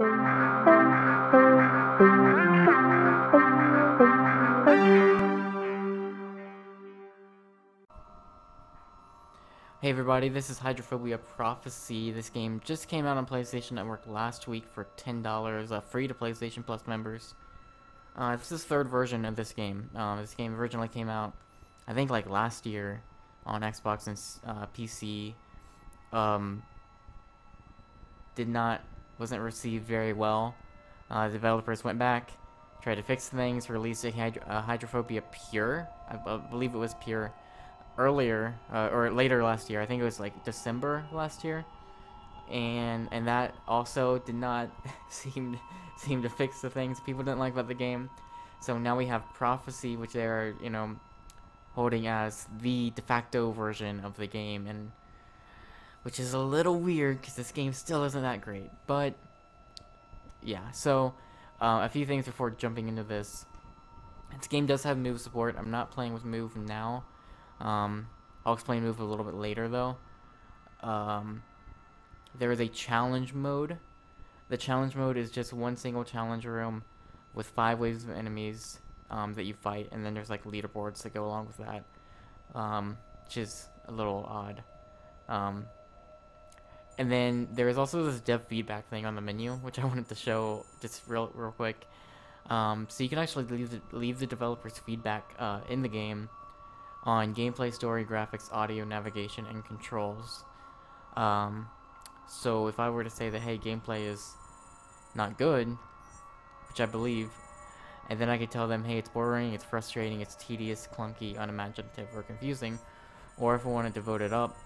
Hey everybody, this is Hydrophobia Prophecy. This game just came out on PlayStation Network last week for $10, free to PlayStation Plus members. This is the third version of this game. This game originally came out, I think, like last year on Xbox and PC. Wasn't received very well. Developers went back, tried to fix things, released a Hydrophobia Pure. I believe it was Pure earlier or later last year. I think it was like December last year, and that also did not seem to fix the things people didn't like about the game. So now we have Prophecy, which they are holding as the de facto version of the game, and which is a little weird because this game still isn't that great. But yeah, so a few things before jumping into this. This game does have move support. I'm not playing with move now. I'll explain move a little bit later though. There is a challenge mode. The challenge mode is just one single challenge room with 5 waves of enemies that you fight, and then there's like leaderboards that go along with that, which is a little odd. And then there is also this dev feedback thing on the menu, which I wanted to show just real quick. So you can actually leave the developer's feedback in the game on gameplay, story, graphics, audio, navigation, and controls. So if I were to say that, hey, gameplay is not good, which I believe, and then I could tell them, hey, it's boring, it's frustrating, it's tedious, clunky, unimaginative, or confusing, or if I wanted to vote it up,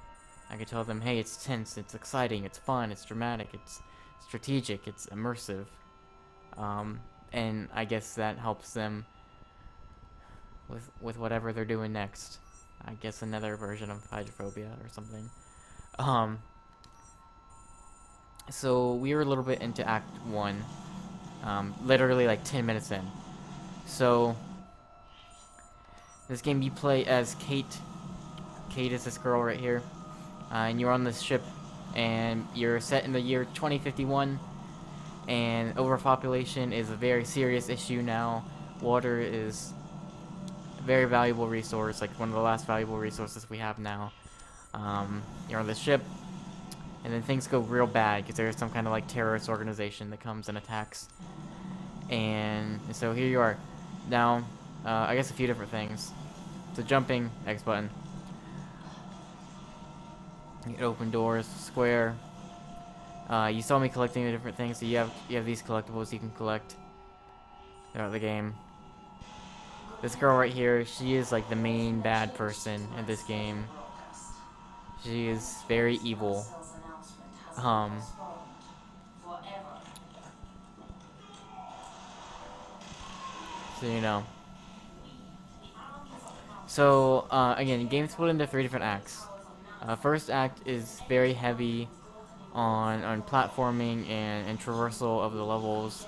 I could tell them, hey, it's tense, it's exciting, it's fun, it's dramatic, it's strategic, it's immersive. And I guess that helps them with whatever they're doing next. I guess another version of Hydrophobia or something. So we were a little bit into Act 1. Literally like 10 minutes in. So this game you play as Kate. Kate is this girl right here. And you're on this ship, and you're set in the year 2051, and overpopulation is a very serious issue now. Water is a very valuable resource, like one of the last valuable resources we have now. You're on this ship, and then things go real bad because there's some kind of like terrorist organization that comes and attacks. And so here you are. Now, I guess a few different things. So jumping, X button. You can open doors, square. You saw me collecting the different things, so you have these collectibles you can collect throughout the game. This girl right here, she is like the main bad person in this game. She is very evil. So you know. So again, the game's split into 3 different acts. First act is very heavy on platforming and traversal of the levels.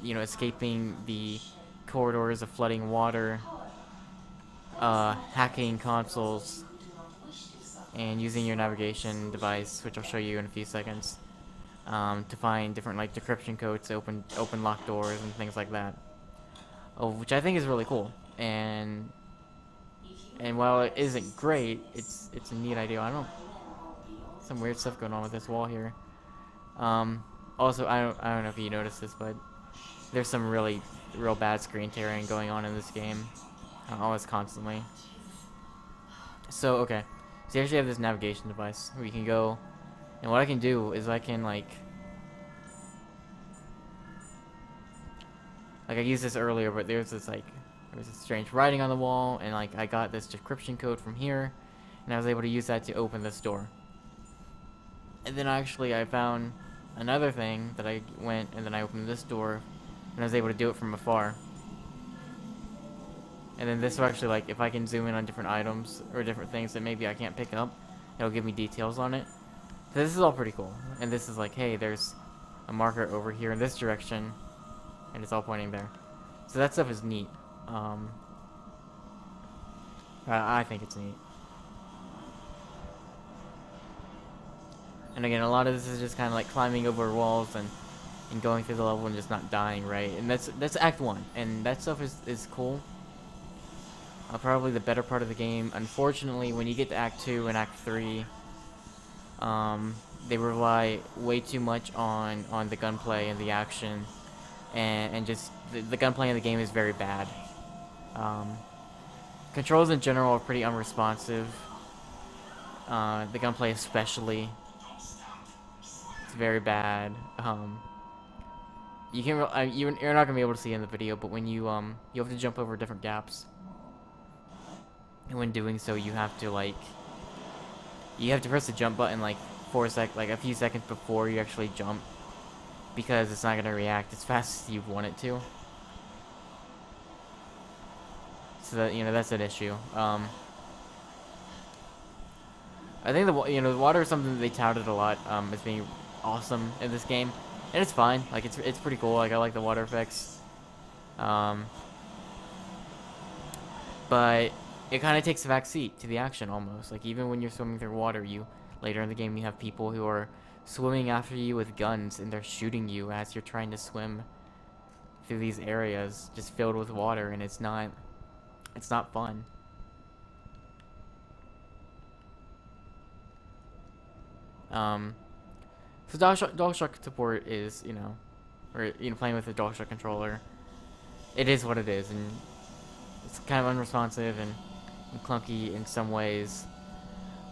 Escaping the corridors of flooding water, hacking consoles, and using your navigation device, which I'll show you in a few seconds, to find different like decryption codes to open locked doors and things like that. Which I think is really cool. And while it isn't great, it's a neat idea. Some weird stuff going on with this wall here. Also, I don't know if you noticed this, but there's some real bad screen tearing going on in this game, almost constantly. So okay, so you actually have this navigation device where you can go, and what I can do is I can like I used this earlier, but there's this strange writing on the wall, and like I got this decryption code from here, and I was able to use that to open this door. And then actually I found another thing that I went and then I opened this door, and I was able to do it from afar. And then this will actually, like, if I can zoom in on different items or different things that maybe I can't pick up, it'll give me details on it. So this is all pretty cool. And this is like, hey, there's a marker over here in this direction, and it's all pointing there. So that stuff is neat. I think it's neat. And again, a lot of this is just kind of like climbing over walls and and going through the level and just not dying, right? And that's Act 1, and that stuff is cool. Probably the better part of the game. Unfortunately, when you get to Act 2 and Act 3, they rely way too much on the gunplay and the action, and just the gunplay in the game is very bad. Controls in general are pretty unresponsive. The gunplay especially, it's very bad. You can you're not gonna be able to see in the video, but when you have to jump over different gaps, and when doing so, you have to press the jump button like a few seconds before you actually jump, because it's not gonna react as fast as you want it to. So that, that's an issue. I think the water is something that they touted a lot as being awesome in this game, and it's fine. Like it's pretty cool. Like I like the water effects. But it kind of takes a back seat to the action almost. Like even when you're swimming through water, later in the game you have people who are swimming after you with guns, and they're shooting you as you're trying to swim through these areas just filled with water, and it's not fun. So DualShock support is, or playing with a DualShock controller, it is what it is, and it's kind of unresponsive and clunky in some ways,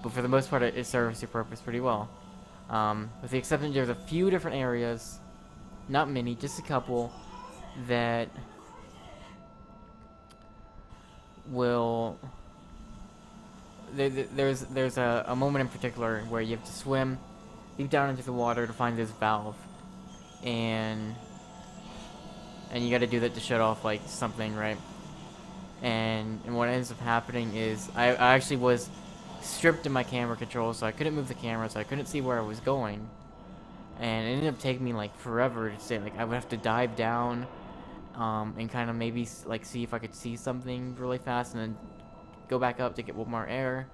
but for the most part it serves your purpose pretty well. With the exception, there's a few different areas, not many, just a couple, that will... There's a moment in particular where you have to swim deep down into the water to find this valve, and you got to do that to shut off like something, right? And what ends up happening is I actually was stripped of my camera control, so I couldn't move the camera, so I couldn't see where I was going, and it ended up taking me like forever to say, like I would have to dive down, and kind of maybe like see if I could see something really fast, and then go back up to get one more air,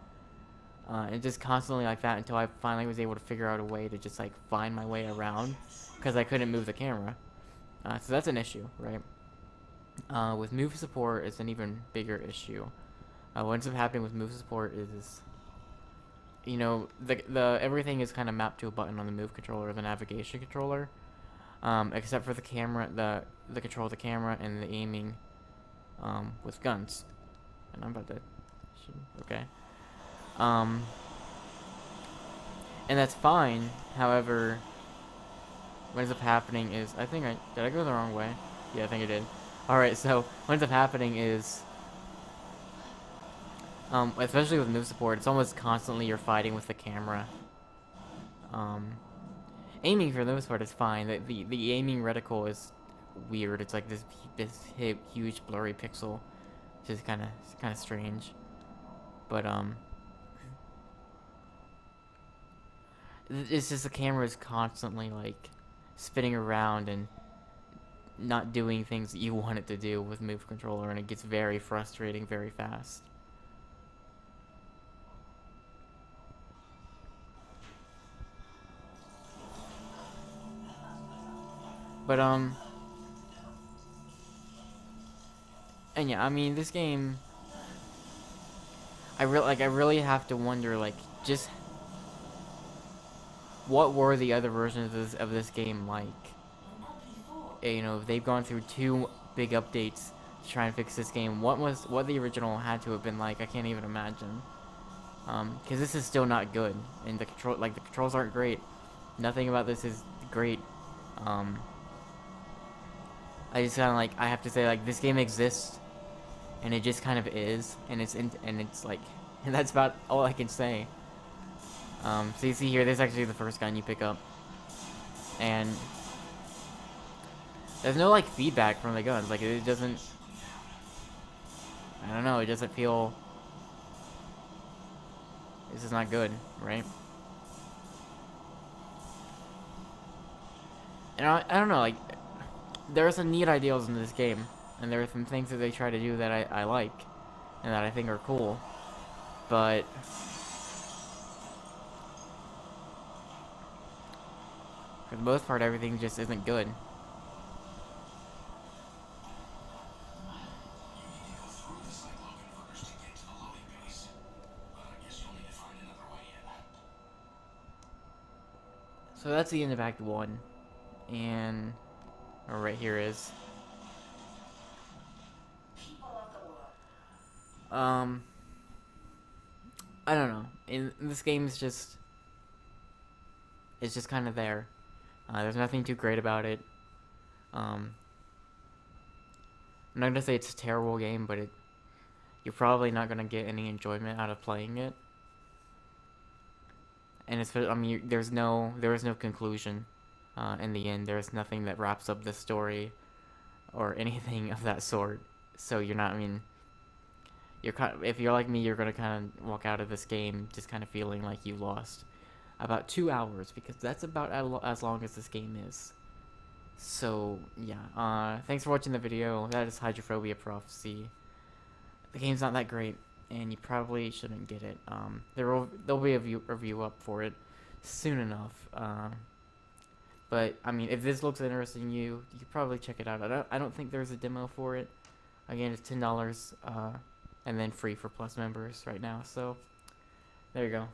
and just constantly like that until I finally was able to figure out a way to just like find my way around, because I couldn't move the camera. So that's an issue, right? With move support, it's an even bigger issue. What ends up happening with move support is, the everything is kind of mapped to a button on the move controller, the navigation controller, except for the camera, the control of the camera, and the aiming with guns. And I'm about to... Okay. And that's fine. However, what ends up happening is... Did I go the wrong way? Yeah, I think I did. Alright, so what ends up happening is... especially with move support, it's almost constantly you're fighting with the camera. Aiming for the most part is fine. The aiming reticle is weird. It's like this huge blurry pixel. Just kind of strange, but it's just the camera is constantly like spinning around and not doing things that you want it to do with move controller, and it gets very frustrating very fast. But and yeah, I mean, this game, I really have to wonder, like, just what were the other versions of this game like? If they've gone through 2 big updates to try and fix this game, what the original had to have been like? I can't even imagine. Because this is still not good, and the controls aren't great. Nothing about this is great. I just kind of I have to say, like, this game exists, and it just kind of is, and it's like, and that's about all I can say. So you see here, this is actually the first gun you pick up, and there's no like feedback from the guns. Like, it doesn't, I don't know, it doesn't feel, this is not good, right? And I don't know, like, there are some neat ideals in this game, and there are some things that they try to do that I like, and that I think are cool, but For the most part, everything just isn't good. So that's the end of Act 1. And right here is. Um, I don't know. In this game is just. It's just kind of there. There's nothing too great about it. I'm not gonna say it's a terrible game, but you're probably not gonna get any enjoyment out of playing it. And it's, I mean, there was no conclusion in the end. There's nothing that wraps up the story or anything of that sort. So you're not. I mean, if you're like me, you're gonna kind of walk out of this game just kind of feeling like you lost about 2 hours, because that's about as long as this game is. So yeah, thanks for watching the video. That is Hydrophobia Prophecy. The game's not that great, and you probably shouldn't get it. There'll be a review up for it soon enough. But I mean, if this looks interesting to you, you could probably check it out. I don't think there's a demo for it. Again, it's $10, and then free for Plus members right now. So there you go.